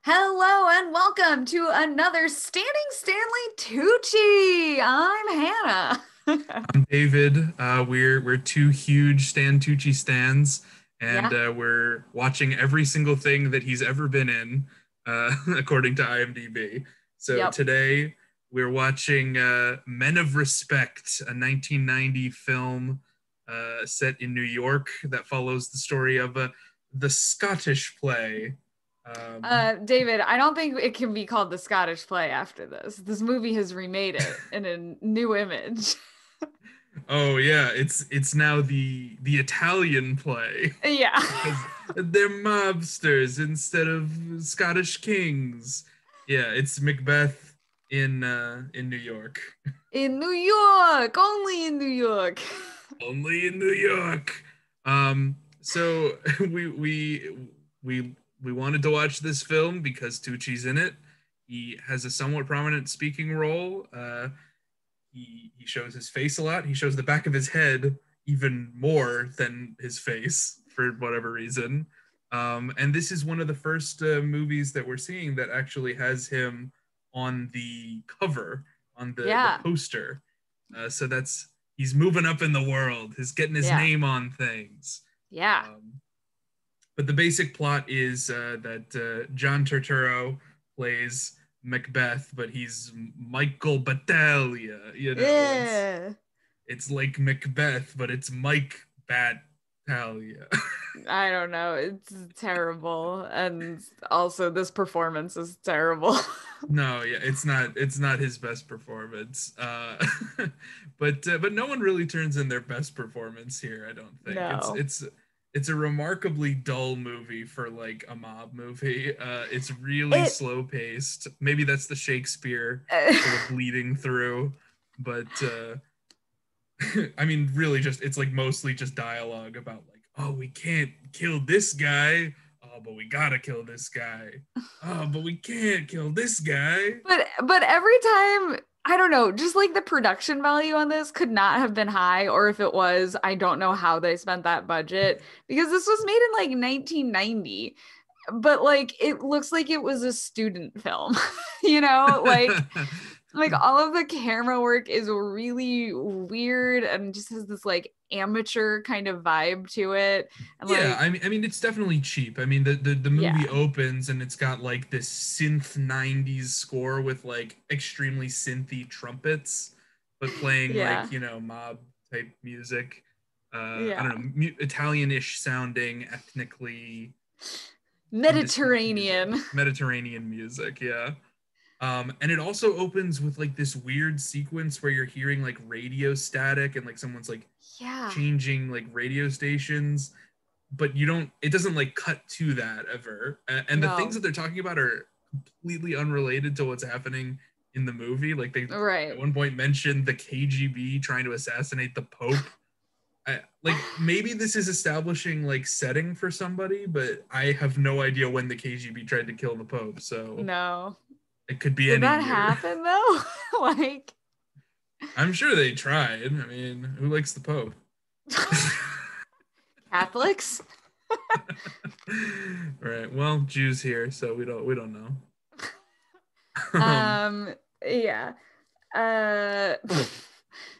Hello and welcome to another Standing Stanley Tucci. I'm Hannah. I'm David. We're two huge Stan Tucci stans, and Yeah, we're watching every single thing that he's ever been in, according to IMDb. So yep. today we're watching Men of Respect, a 1990 film set in New York that follows the story of the Scottish play. David, I don't think it can be called the Scottish play after this. This movie has remade it in a new image. Oh yeah, it's now the Italian play Yeah. because they're mobsters instead of Scottish kings. Yeah, it's Macbeth in New York. In New York, only in New York. Only in New York. So we wanted to watch this film because Tucci's in it. He has a somewhat prominent speaking role. He shows his face a lot. He shows the back of his head even more than his face for whatever reason. And this is one of the first movies that we're seeing that actually has him on the cover, on the Yeah, poster. So that's he's moving up in the world. He's getting his yeah, name on things. yeah. Um, but the basic plot is that John Turturro plays Macbeth, but he's Michael Battaglia. You know, Yeah. it's like Macbeth, but it's Mike Battaglia. I don't know. It's terrible. And also this performance is terrible. No, yeah, it's not his best performance. But no one really turns in their best performance here. I don't think No. it's a remarkably dull movie for like a mob movie. It's really It slow paced. Maybe that's the Shakespeare sort of bleeding through, but I mean, really, just it's like mostly just dialogue about like, oh, we can't kill this guy. Oh, but we gotta kill this guy. Oh, but we can't kill this guy. but every time I don't know, just like the production value on this could not have been high, or if it was, I don't know how they spent that budget because this was made in like 1990. But like it looks like it was a student film, you know, like all of the camera work is really weird and just has this like amateur kind of vibe to it. And Yeah, like, I mean, it's definitely cheap. I mean, the movie yeah, opens and it's got like this synth '90s score with like extremely synthy trumpets, but playing yeah, like mob type music. I yeah. don't know, Italian-ish sounding, ethnically indistinct music, Mediterranean. Mediterranean music. Yeah. And it also opens with like this weird sequence where you're hearing like radio static and like someone's like Yeah. changing like radio stations, but you don't, it doesn't like cut to that ever. And the things No. that they're talking about are completely unrelated to what's happening in the movie. Like they Right. at one point mentioned the KGB trying to assassinate the Pope. Like maybe this is establishing like setting for somebody, but I have no idea when the KGB tried to kill the Pope. So No. it could be Did any that year. happen though? Like I'm sure they tried. I mean, who likes the Pope? Catholics? Right. Well, Jews here, so we don't know. um, Um, yeah. Uh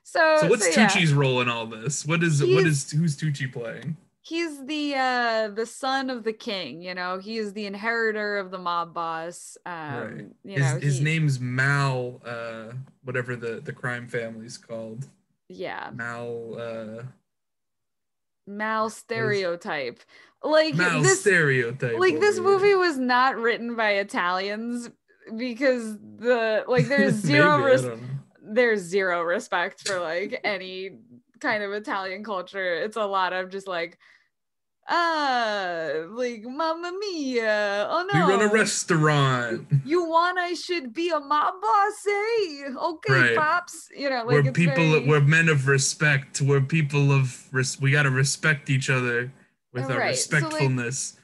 so so what's yeah. Tucci's role in all this? What is He's who's Tucci playing? he's the son of the king, you know. He is the inheritor of the mob boss. Right. You His know, his he name's Mal. Whatever the crime family's called. yeah. Mal. Mal What is stereotype. Like Mal this stereotype like over this here? movie was not written by Italians because Maybe I don't know. there's zero respect for like any kind of Italian culture. It's a lot of just like mamma mia. Oh We run a no. restaurant. You want I should be a mob boss, eh? Okay, Right. pops. You know, like it's very We're men of respect. We're people of we got to respect each other with our right. respectfulness.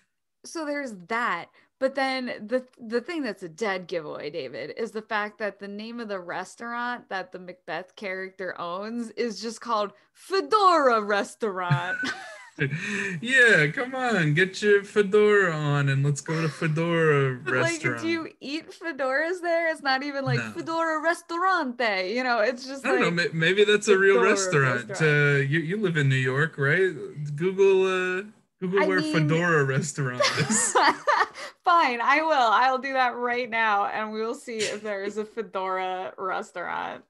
So there's that. But then the thing that's a dead giveaway, David, is the fact that the name of the restaurant that the Macbeth character owns is just called Fedora Restaurant. Yeah, come on, get your fedora on and let's go to Fedora Like, do restaurant. you eat fedoras there? It's not even like No. Fedora Restaurante, it's just I don't know. like Maybe that's a real Fedora restaurant. restaurant. You live in New York, right? Google I where mean, Fedora restaurant is. fine, I will. I'll do that right now and we will see if there is a Fedora restaurant.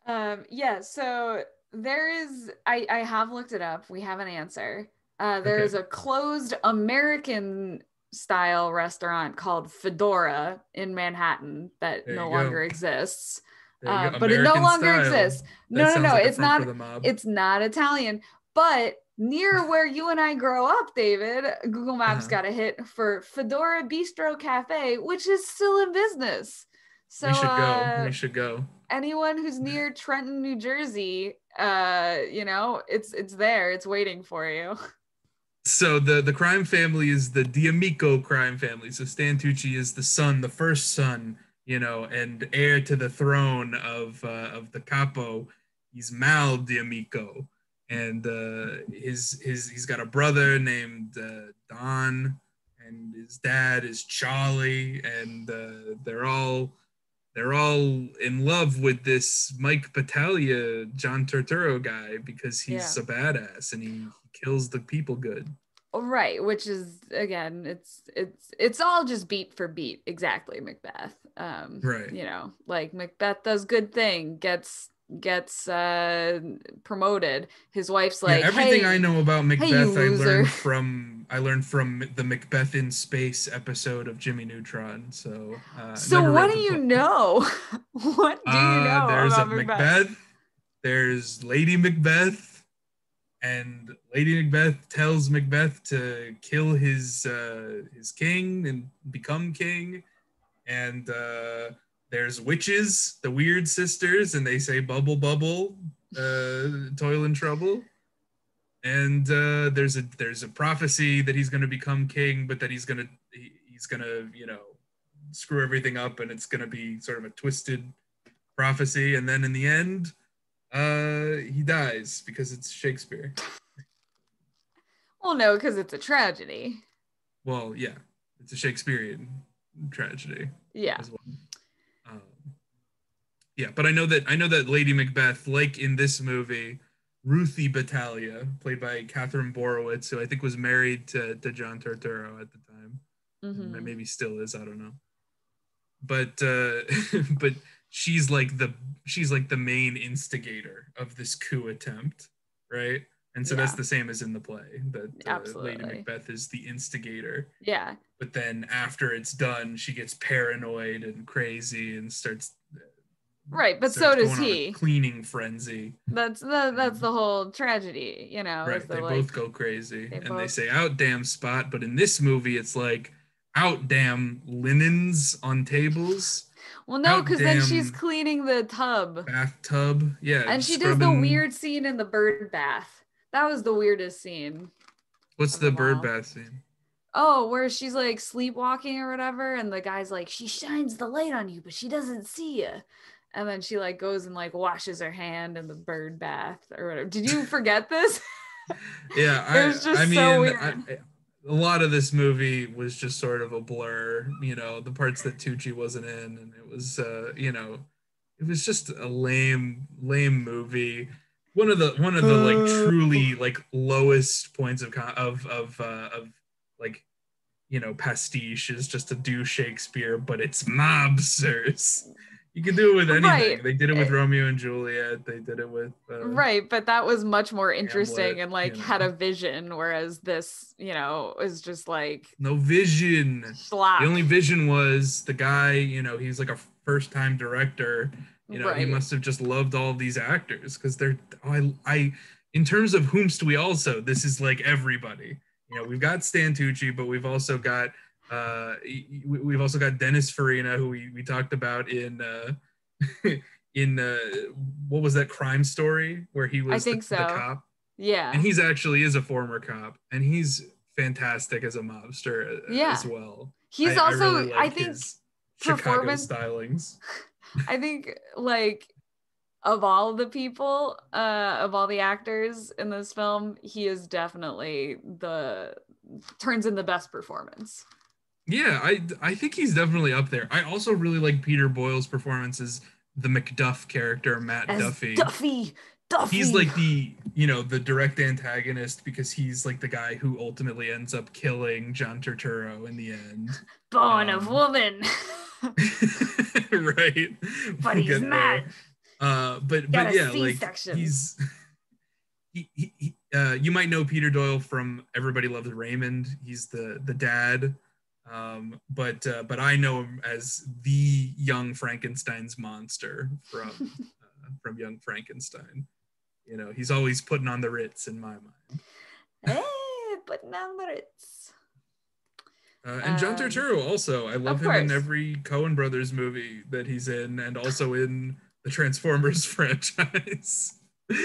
Yeah, so there is, I have looked it up. We have an answer. There Okay, is a closed American style restaurant called Fedora in Manhattan that there no you longer go. exists. There you go. But it no American longer style. exists. That No, no, sounds no. like a front for the mob. It's not Italian, but near where you and I grow up, David, Google Maps Uh-huh. got a hit for Fedora Bistro Cafe, which is still in business. We So should go. We should go. anyone who's near Trenton, New Jersey, it's there. It's waiting for you. So the crime family is the D'Amico crime family. So Stan Tucci is the son, the first son, and heir to the throne of the capo. He's Mal D'Amico, and his he's got a brother named Don, and his dad is Charlie, and they're all in love with this Mike Battaglia, John Turturro guy because Yeah. he's a badass and he kills the people good. Right, which is again, it's all just beat for beat, exactly Macbeth. Right. Like Macbeth does good thing, gets promoted. His wife's Yeah, like, everything I know about hey you Macbeth loser. I learned from the Macbeth in Space episode of Jimmy Neutron. So So never what read do the you book. know? What do you know There's a about Macbeth? Macbeth. There's Lady Macbeth, and Lady Macbeth tells Macbeth to kill his king and become king. And there's witches, the weird sisters, and they say bubble bubble, toil and trouble. And there's a prophecy that he's going to become king, but that he's gonna screw everything up, and it's going to be sort of a twisted prophecy. And then in the end, he dies because it's Shakespeare. Well, no, because it's a tragedy. Well, yeah, it's a Shakespearean tragedy Yeah. as well. Um, yeah, but I know that Lady Macbeth, like in this movie, Ruthie Battaglia, played by Catherine Borowitz, who I think was married to John Turturro at the time, and Mm-hmm. maybe still is. I don't know, but but she's like the main instigator of this coup attempt, right? And so that's Yeah, the same as in the play that Lady absolutely. Macbeth is the instigator, Yeah. but then after it's done, she gets paranoid and crazy and Right, but so starts does going on a he. cleaning frenzy. That's And the whole tragedy, is right, they're they both like go crazy they and they both say out damn Spot, but in this movie it's like out damn linens on tables, well, no, out because then she's damn cleaning the tub. bathtub. Yeah, And she does the scrubbing. weird scene in the bird bath. That was the weirdest scene What's of the them bird all. bath scene? Oh, where she's like sleepwalking or whatever, and the guy's like, she shines the light on you, but she doesn't see you. And then she like goes and like washes her hand in the bird bath or whatever. Did you forget this? Yeah, It was I just so mean, weird. a lot of this movie was just sort of a blur, the parts that Tucci wasn't in, and it was, it was just a lame movie. One of the like truly like lowest points of like pastiche is just to do Shakespeare, but it's mobsters. You can do it with Right. anything. They did it with Romeo and Juliet. They did it with Right, but that was much more interesting Hamlet. and like had a vision, whereas this, is just like No vision. The slop. only vision was the guy. He's like a first time director. He Right. must have just loved all of these actors because they're. Oh, in terms of whomst we also, this is like everybody. We've got Stan Tucci, but we've also got Dennis Farina, who we talked about in in what was that Crime Story where he I was the think the so. cop, and Yeah. he's actually is a former cop, and he's fantastic as a mobster as Yeah. well. He's I really also, I like think, his Chicago performance. stylings. I think like of all the people, of all the actors in this film, he is definitely the turns in the best performance. Yeah, I think he's definitely up there. I also really like Peter Boyle's performance as the Macduff character, Matt As Duffy. Duffy, He's Duffy, like the direct antagonist because he's like the guy who ultimately ends up killing John Turturro in the end. born of woman, Right. but We'll he's get not. there. But Got a yeah, like C-section. you might know Peter Doyle from Everybody Loves Raymond. He's the dad. But I know him as the young Frankenstein's monster from Young Frankenstein. He's always putting on the Ritz in my mind. Hey, putting on the Ritz. And John Turturro also. I love Of him in course. every Coen Brothers movie that he's in, and also in the Transformers franchise. Do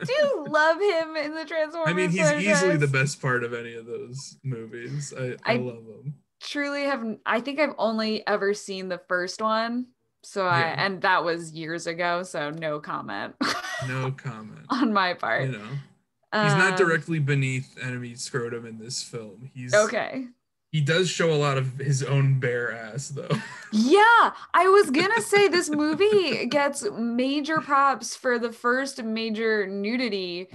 you love him in the I mean, Transformers he's easily the franchise? best part of any of those movies. I I love him. truly have. I think I've only ever seen the first one. Yeah, And that was years ago, so no comment no comment. on my You part. know, he's not Um, directly beneath enemy scrotum in this film. okay. He does show a lot of his own bare ass, though. Yeah, I was gonna say this movie gets major props for the first major nudity,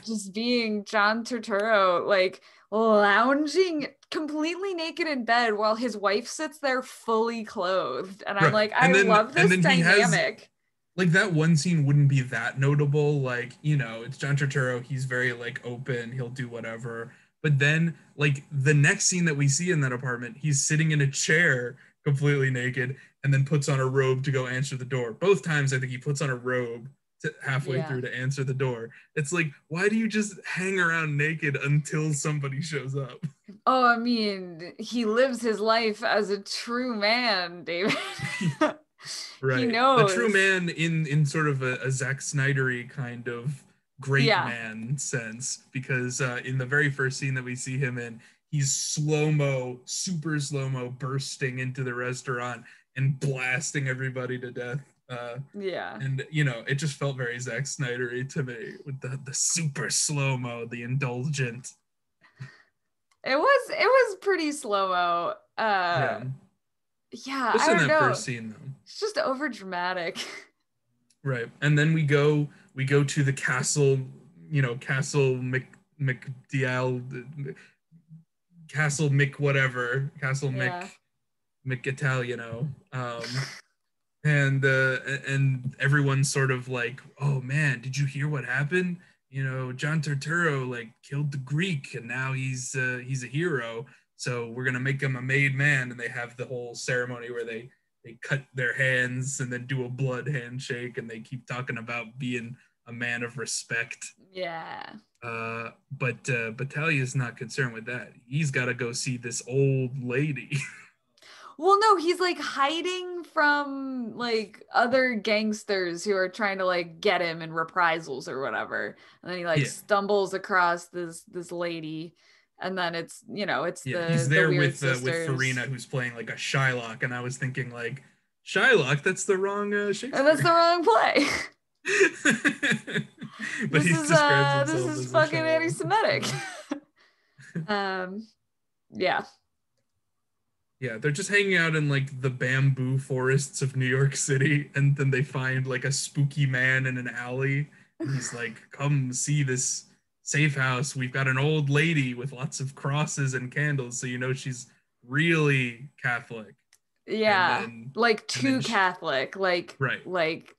just being John Turturro, like lounging completely naked in bed while his wife sits there fully clothed. And I'm Right, like, I and then love and this then he has dynamic. like that one scene wouldn't be that notable. Like, it's John Turturro. He's very like open. He'll do whatever. But then, like the next scene that we see in that apartment, he's sitting in a chair completely naked, and then puts on a robe to go answer the door. Both times, I think he puts on a robe halfway Yeah. through to answer the door. It's like, why do you just hang around naked until somebody shows up? Oh, I mean, he lives his life as a true man, David. He Right. A true knows. man in sort of a Zack Snydery kind of great Yeah. man sense, because in the very first scene that we see him in, he's slow-mo, super slow-mo bursting into the restaurant and blasting everybody to death. Yeah. And it just felt very Zack Snydery to me with the super slow-mo, the indulgent. It was pretty slow-mo. Yeah. Yeah, Just I in don't that know. first scene though. It's just over dramatic. Right. And then we go to the castle, Castle McDial, Castle Mick whatever, Castle Yeah. Mick Italiano. And everyone's sort of like, "Oh man, did you hear what happened? John Turturro like killed the Greek, and now he's a hero. So we're gonna make him a made man." And they have the whole ceremony where they cut their hands and then do a blood handshake, and they keep talking about being a man of respect. Yeah. But Batalia's not concerned with that. He's got to go see this old lady. Well, no, he's like hiding from like other gangsters who are trying to like get him in reprisals or whatever. And then he like Yeah, stumbles across this lady, and then it's yeah. He's the there weird with Farina, sisters. who's playing like a Shylock, and I was thinking like, Shylock, that's the wrong And that's Shakespeare. the wrong play. But This he is describes this himself is as a fucking Shylock. It's anti-Semitic. funny. Um, yeah. Yeah, they're just hanging out in like the bamboo forests of New York City, and then they find like a spooky man in an alley, and he's like, "Come see this safe house. We've got an old lady with lots of crosses and candles, so she's really Catholic." And Yeah. then Like and then too Catholic, right. like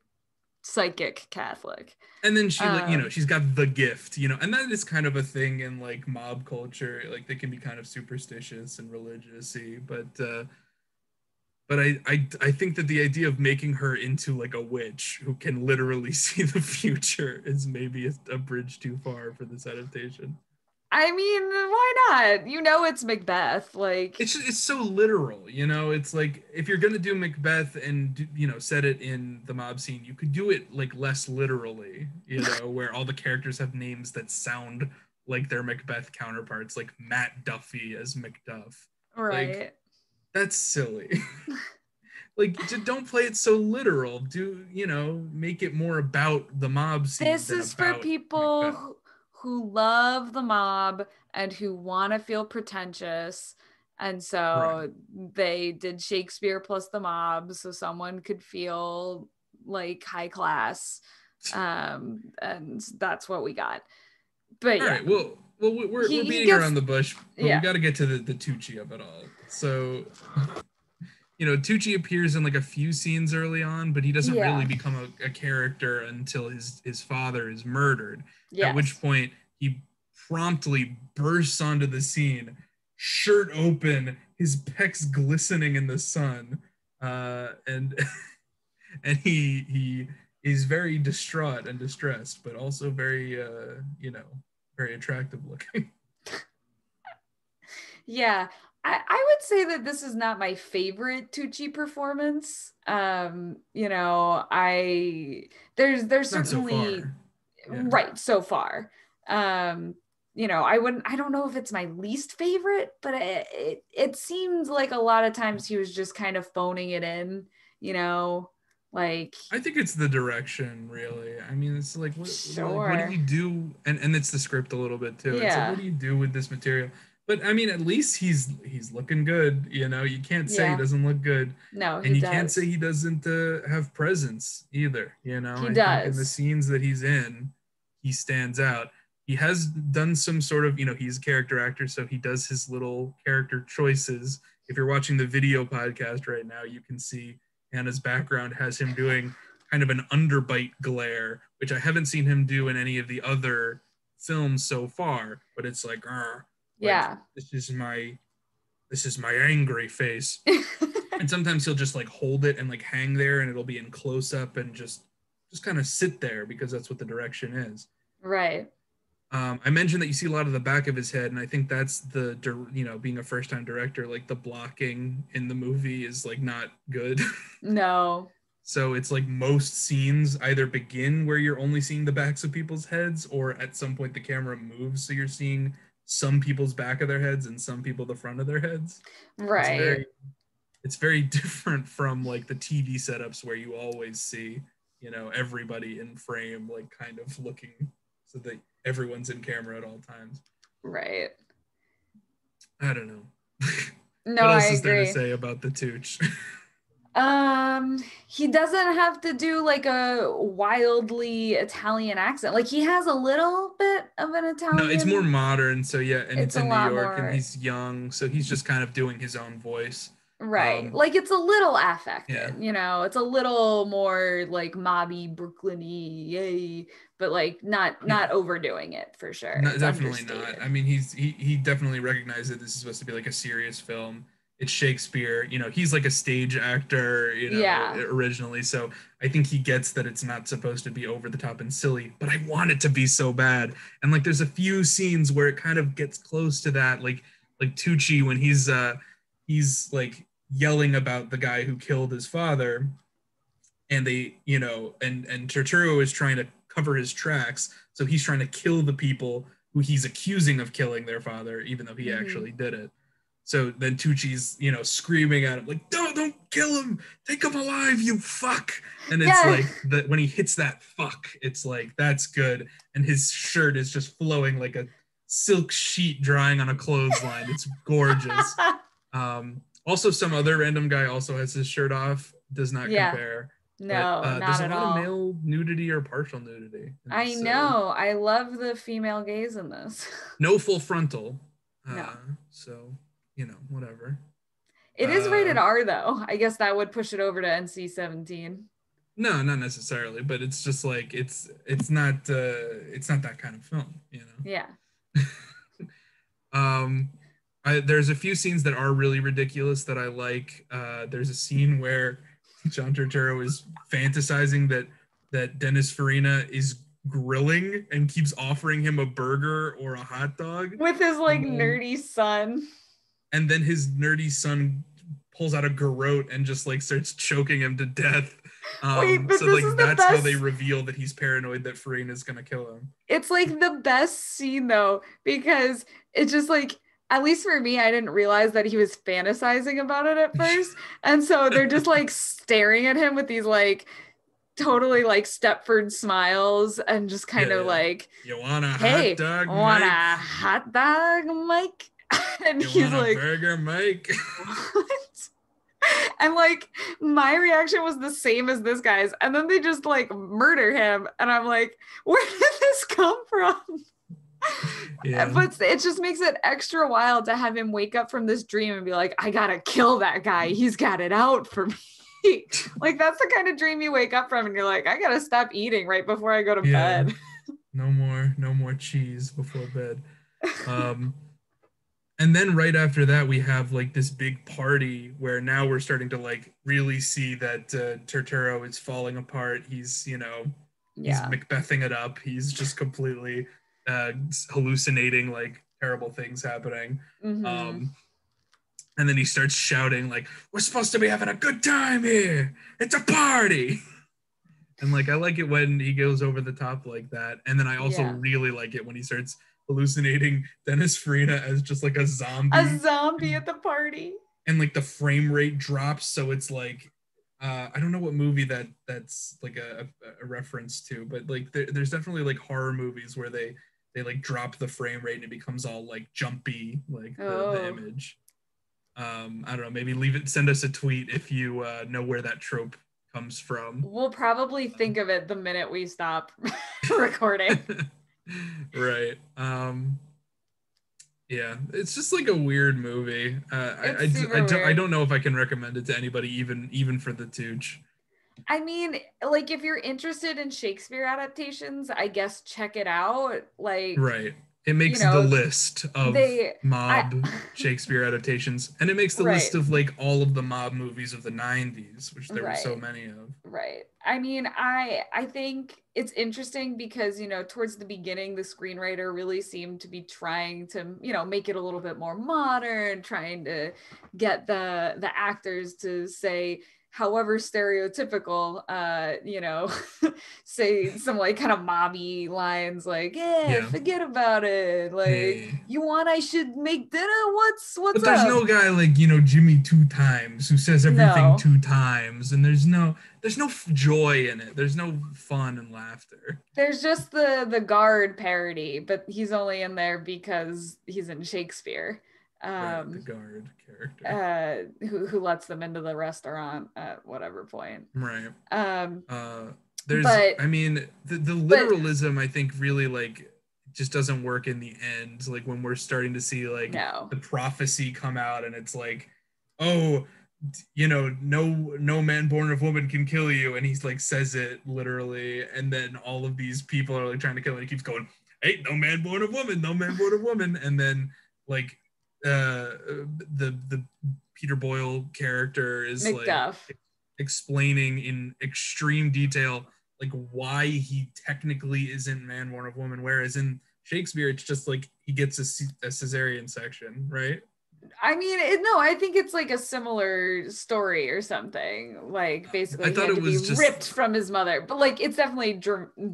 psychic Catholic. And then she like, Um, she's got the gift, and that is kind of a thing in like mob culture. Like they can be kind of superstitious and religious-y, but I think that the idea of making her into like a witch who can literally see the future is maybe a bridge too far for this adaptation. I mean, why not? It's Macbeth. Like, It's so literal, It's like if you're gonna do Macbeth and set it in the mob scene, you could do it like less literally, where all the characters have names that sound like their Macbeth counterparts, like Matt Duffy as Macduff. Like right. that's silly. like just don't play it so literal. Do, make it more about the mob scene This than is for about people Macbeth. who love the mob and who want to feel pretentious. And Right. so they did Shakespeare plus the mob so someone could feel like high class. And that's what we got. But All yeah, right. Well, we're he beating gets, around the bush, but we yeah, got to get to the Tucci of it all. So, Tucci appears in like a few scenes early on, but he doesn't really yeah, become a character until his father is murdered. At which yes, point he promptly bursts onto the scene, shirt open, his pecs glistening in the sun, and and he is very distraught and distressed, but also very very attractive looking. yeah. I would say that this is not my favorite Tucci performance. There's Not so certainly far. Yeah. right so far. Um, I don't know if it's my least favorite, but it seems like a lot of times he was just kind of phoning it in, you know, like I think it's the direction, really. I mean, it's like what do sure. you do? And it's the script a little bit too. It's like, what Yeah. do you do with this material? But I mean, at least he's looking good. You can't say he Yeah. doesn't look good, No, he and you can't say does. he doesn't have presence either. He I think in the does. scenes that he's in, he stands out. He has done some sort of, he's a character actor, so he does his little character choices. If you're watching the video podcast right now, you can see Hannah's background has him doing kind of an underbite glare, which I haven't seen him do in any of the other films so far. But it's like Yeah. this is my angry face. And sometimes he'll just like hold it and like hang there, and it'll be in close up and just kind of sit there because that's what the direction is. Right. I mentioned that you see a lot of the back of his head, and I think that's being a first time director, like the blocking in the movie is like not good. No. So it's like most scenes either begin where you're only seeing the backs of people's heads, or at some point the camera moves so you're seeing some people's back of their heads and some people the front of their heads. It's Right. very it's very different from like the TV setups where you always see, everybody in frame like kind of looking so that everyone's in camera at all times. Right. I don't know. No, What I else is there to agree. say about the Tooch? He doesn't have to do like a wildly Italian accent. Like he has a little bit of an No, it's more Italian. modern. So yeah, and It's it's a in New lot York, and more he's young, so he's just kind of doing his own voice. right. Um, Like it's a little yeah, affected, it's a little more like mobby Brooklyn-y, yay, but like not yeah. overdoing it for sure. No, It's definitely not. I understated. mean, he definitely recognized that this is supposed to be like a serious film. It's Shakespeare. He's like a stage actor, Yeah. originally. So I think he gets that it's not supposed to be over the top and silly, but I want it to be so bad. And like there's a few scenes where it kind of gets close to that, like Tucci when he's like yelling about the guy who killed his father, and they, and Turturro is trying to cover his tracks, so he's trying to kill the people who he's accusing of killing their father, even though he Hmm. actually did it. So then Tucci's, screaming at him like, don't kill him, take him alive, you fuck. And it's Yeah. like that when he hits that fuck, it's like that's good, and his shirt is just flowing like a silk sheet drying on a clothesline. It's gorgeous. Also, some other random guy also has his shirt off. Does not Yeah. compare, but No, there's not a at lot of all. male nudity or partial nudity in I this. know. I love the female gaze in this. No full frontal, No. so whatever. It is Uh, rated R though. I guess that would push it over to NC-17. no, not necessarily, but it's just like it's not that kind of film, Yeah. Um, there's a few scenes that are really ridiculous that I like. There's a scene where John Turturro is fantasizing that Dennis Farina is grilling and keeps offering him a burger or a hot dog, With his like and then nerdy son. his nerdy son pulls out a garrote and just like starts choking him to death. Wait, but So this is like the that's how they best. reveal that he's paranoid that Farina is gonna kill him. It's like the best scene though, because it's just like at least for me, I didn't realize that he was fantasizing about it at first. And so they're just like staring at him with these like totally like Stepford smiles and just kind Yeah, of yeah. like, You want a hot hey, dog, want Mike? a hot dog, Mike? And You he's want a like, burger, Mike? what? And like my reaction was the same as this guy's. And then they just like murder him. And I'm like, where did this come from? Yeah. But it just makes it extra wild to have him wake up from this dream and be like, I gotta kill that guy. He's got it out for me. Like that's the kind of dream you wake up from and you're like, I gotta stop eating right before I go to Yeah. bed. No more cheese before bed. Um, and then right after that, we have like this big party where now we're starting to like really see that Turturro is falling apart. He's, he's Yeah. Macbething it up. He's just completely uh, hallucinating like terrible things happening. Mm-hmm. Um, and then he starts shouting like, "We're supposed to be having a good time here. It's a party." And like I like it when he goes over the top like that. And then I also Yeah. really like it when he starts hallucinating Dennis Farina as just like a A zombie. zombie at the party. And like the frame rate drops, so it's like I don't know what movie that's like a reference to, but like there's definitely like horror movies where they like drop the frame rate and it becomes all like jumpy, like the Oh. image. I don't know, maybe leave it, send us a tweet if you know where that trope comes from. We'll probably think of it the minute we stop recording. Right. Yeah, it's just like a weird movie. It's super I weird. don't know if I can recommend it to anybody, even for the Tooch. I mean, like if you're interested in Shakespeare adaptations, I guess check it out. Like, Right. It you makes the know, list of they I mob Shakespeare adaptations, and it makes the list right, of like all of the mob movies of the 90s, which there were so right. many of. Right. I mean, I think it's interesting because, towards the beginning, the screenwriter really seemed to be trying to, make it a little bit more modern, trying to get the actors to say, however stereotypical, say some like kind of mobby lines like, yeah, Yeah. forget about it. Like, Hey. you want I should make dinner? What's But there's up? no guy like, Jimmy two times who says everything No. two times, and there's no joy in it. There's no fun and laughter. There's just the guard parody, but he's only in there because he's in Shakespeare. Right, the Um, guard character. who lets them into the restaurant at whatever point. Right. Um, Uh, but I mean, the but literalism, I think, really like just doesn't work in the end. Like when we're starting to see like no, the prophecy come out, and it's like, oh, no man born of woman can kill you, and he's like says it literally, and then all of these people are like trying to kill him. And he keeps going, hey, no man born of woman, no man born of woman, and then like the Peter Boyle character is like Macduff. explaining in extreme detail like why he technically isn't man born of woman, whereas in Shakespeare it's just like he gets a cesarean section, right? I mean, no, I think it's like a similar story or something. Like I basically, he thought had it to be was just ripped from his mother, but like it's definitely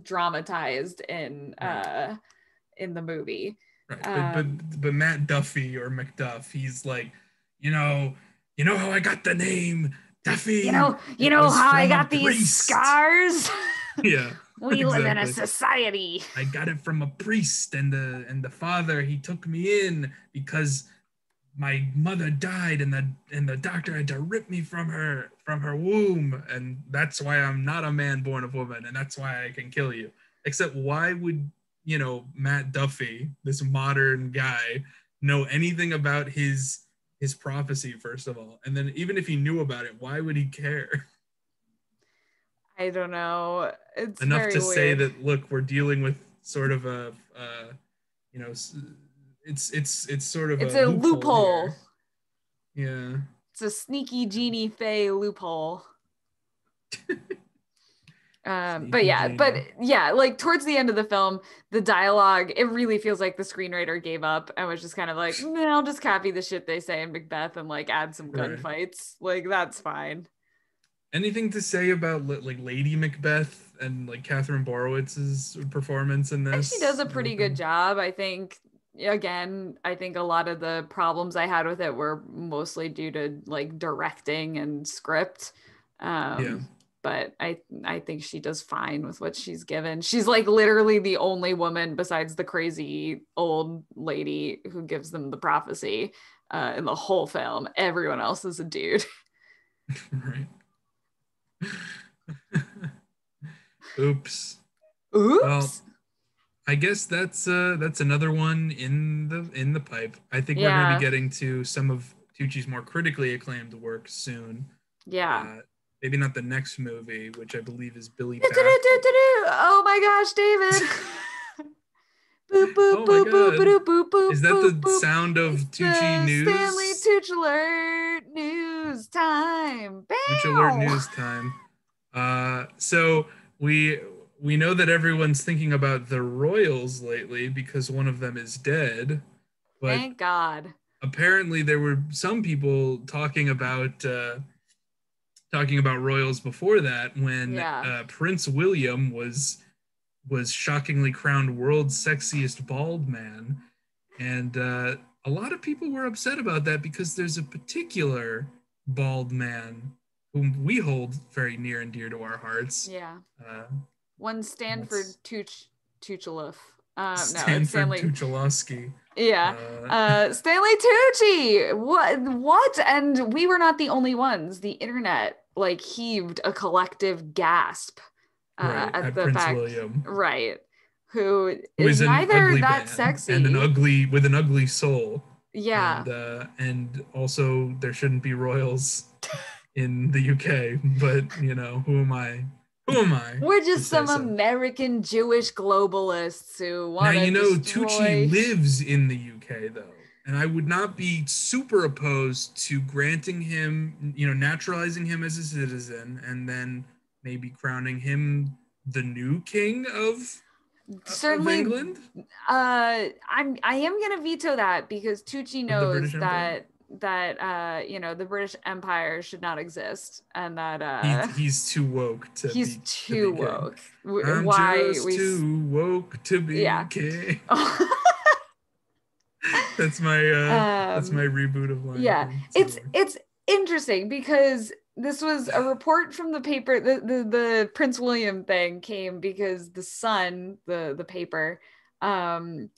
dramatized right, in the movie. right, Um, but Matt Duffy or Macduff, he's like, you know, you know how I got the name Duffy? You It know was how I from a got these priest. scars? Yeah, We live in a exactly. society. I got it from a priest, and the father, he took me in because my mother died, and the doctor had to rip me from her womb, and that's why I'm not a man born of woman, and that's why I can kill you. Except why would Matt Duffy, this modern guy, know anything about his prophecy, first of all? And then even if he knew about it, why would he care? I don't know. It's Enough very to say weird. that, look, we're dealing with sort of a you know it's sort of It's a a loophole loophole. here. Yeah. It's a sneaky genie fay loophole. But Sneaky yeah, but genie. yeah, like towards the end of the film, the dialogue, it really feels like the screenwriter gave up and was just kind of like, nah, I'll just copy the shit they say in Macbeth and like add some Right. gunfights. Like that's fine. Anything to say about like Lady Macbeth and like Catherine Borowitz's performance in And she does this? a pretty good Anything? job. I think again, I think a lot of the problems I had with it were mostly due to like directing and script. Yeah. But I think she does fine with what she's given. She's like literally the only woman besides the crazy old lady who gives them the prophecy in the whole film. Everyone else is a dude. Right. Oops. Well, Oops. I guess that's another one in the pipe. I think we're going to be Yeah. getting to some of Tucci's more critically acclaimed work soon. Yeah. Uh, Maybe not the next movie, which I believe is Billy Bat. Oh my gosh, David. Boop, boop, Oh my boop, boop, God. boop, boop, boop, Is that boop, the boop. sound It's of Tucci the Stanley news? Tucci alert news time. Tucci alert Bow. news time. So we we know that everyone's thinking about the Royals lately because one of them is dead, but Thank God. apparently there were some people talking about Royals before that when Yeah. Prince William was shockingly crowned world's sexiest bald man, and a lot of people were upset about that because there's a particular bald man whom we hold very near and dear to our hearts. Yeah. Uh, One and Stanford that's Tuchelif. No, it's Stanford Stanley. Tucholsky. Yeah. Uh, Stanley Tucci. What? And we were not the only ones. The internet like heaved a collective gasp right, at at the Prince fact, William, right, who who is is an neither ugly that man and an sexy. ugly with an ugly soul, Yeah. and also there shouldn't be royals in the UK. But you know, who am I? Who am I We're to just say some so? American Jewish globalists who Now want to you know Tucci destroy. lives in the UK though, and I would not be super opposed to granting him, you know, naturalizing him as a citizen, and then maybe crowning him the new king of Certainly, England, I am gonna veto that because Tucci of the knows British Empire. that the British Empire should not exist and that He's too woke he's to be too king. woke. I'm Why just we too woke to be yeah. king. That's my um reboot of Lion yeah, King. Too woke. it's interesting because this was a report from the paper. The Prince William thing came because the Sun, the paper, um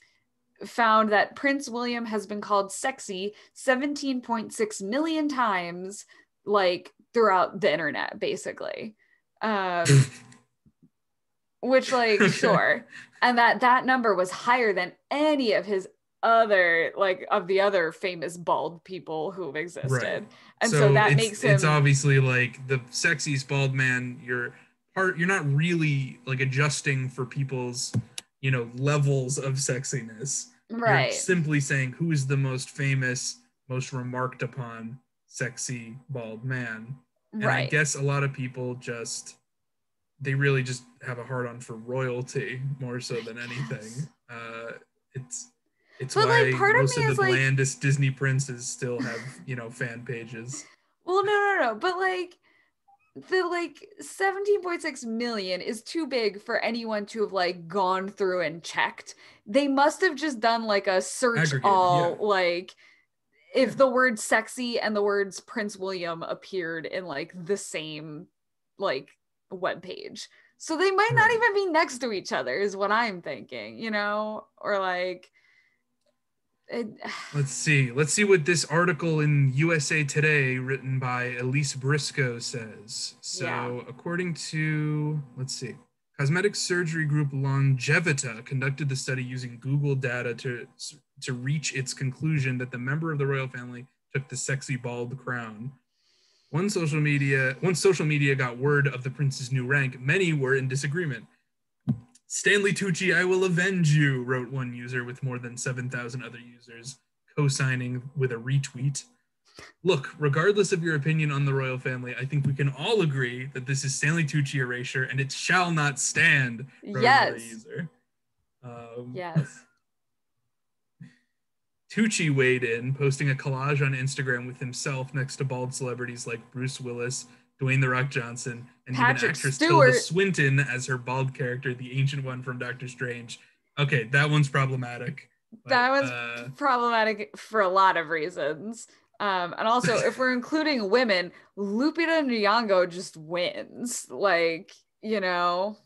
found that Prince William has been called sexy 17.6 million times, like throughout the internet, basically. Which, like, Okay. sure. And that number was higher than any of his other, like, of the other famous bald people who've Right. existed. And so So that makes it's him obviously like the sexiest bald man. You're not really like adjusting for people's, you know, levels of sexiness. You're right, simply saying who is the most famous, most remarked upon sexy bald man. And I right. guess a lot of people just they really just have a hard on for royalty more so than anything. Yes. It's it's But like why part of most me of the is like, blandest Disney princes still have, you know, fan pages. well, no. But like the like 17.6 million is too big for anyone to have like gone through and checked. They must have just done like a search Aggregated, yeah. all, like if the word sexy and the words Prince William appeared in like the same like web page. So they might not Right. even be next to each other is what I'm thinking, or like it, Let's see. Let's see what this article in USA Today written by Elise Briscoe says. yeah. So, according to, let's see, cosmetic surgery group Longevita conducted the study using Google data to reach its conclusion that the member of the royal family took the sexy bald crown. Once social media got word of the prince's new rank, many were in disagreement. Stanley Tucci, I will avenge you, wrote one user with more than 7,000 other users co-signing with a retweet. Look, regardless of your opinion on the royal family, I think we can all agree that this is Stanley Tucci erasure and it shall not stand, wrote another Yes. user. Yes. Tucci weighed in, posting a collage on Instagram with himself next to bald celebrities like Bruce Willis, Dwayne The Rock Johnson, and even Patrick actress Tilda Stewart. Swinton as her bald character, the Ancient One from Doctor Strange. Okay, that one's problematic. But That was problematic for a lot of reasons. And also, if we're including women, Lupita Nyong'o just wins. Like, you know,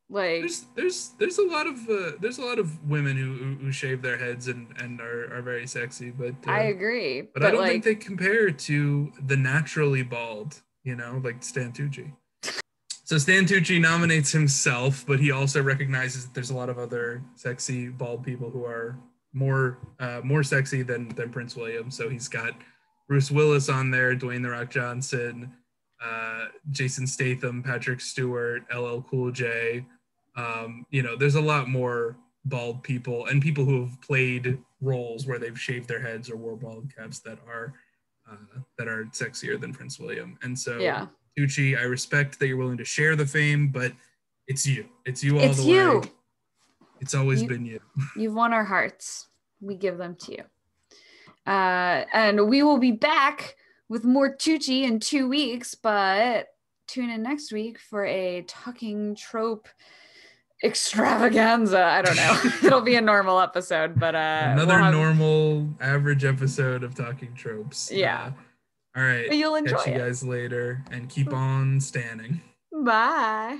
like there's a lot of women who shave their heads and are very sexy, I agree. but I But don't think like, they compare to the naturally bald, like Stan Tucci. So Stan Tucci nominates himself, but he also recognizes that there's a lot of other sexy bald people who are more sexy than Prince William. So he's got Bruce Willis on there, Dwayne the Rock Johnson, Jason Statham, Patrick Stewart, LL Cool J. There's a lot more bald people and people who have played roles where they've shaved their heads or wore bald caps that are sexier than Prince William. And so yeah, Tucci, I respect that you're willing to share the fame, but it's you. It's you all it's the you. way. It's always You been you. you've won our hearts. We give them to you. And we will be back with more Tucci in 2 weeks, but tune in next week for a talking trope extravaganza. I don't know. It'll be a normal episode, but we'll Another have, normal average episode of Talking Tropes. yeah. All right. But you'll enjoy Catch you it. guys later and keep on standing. Bye.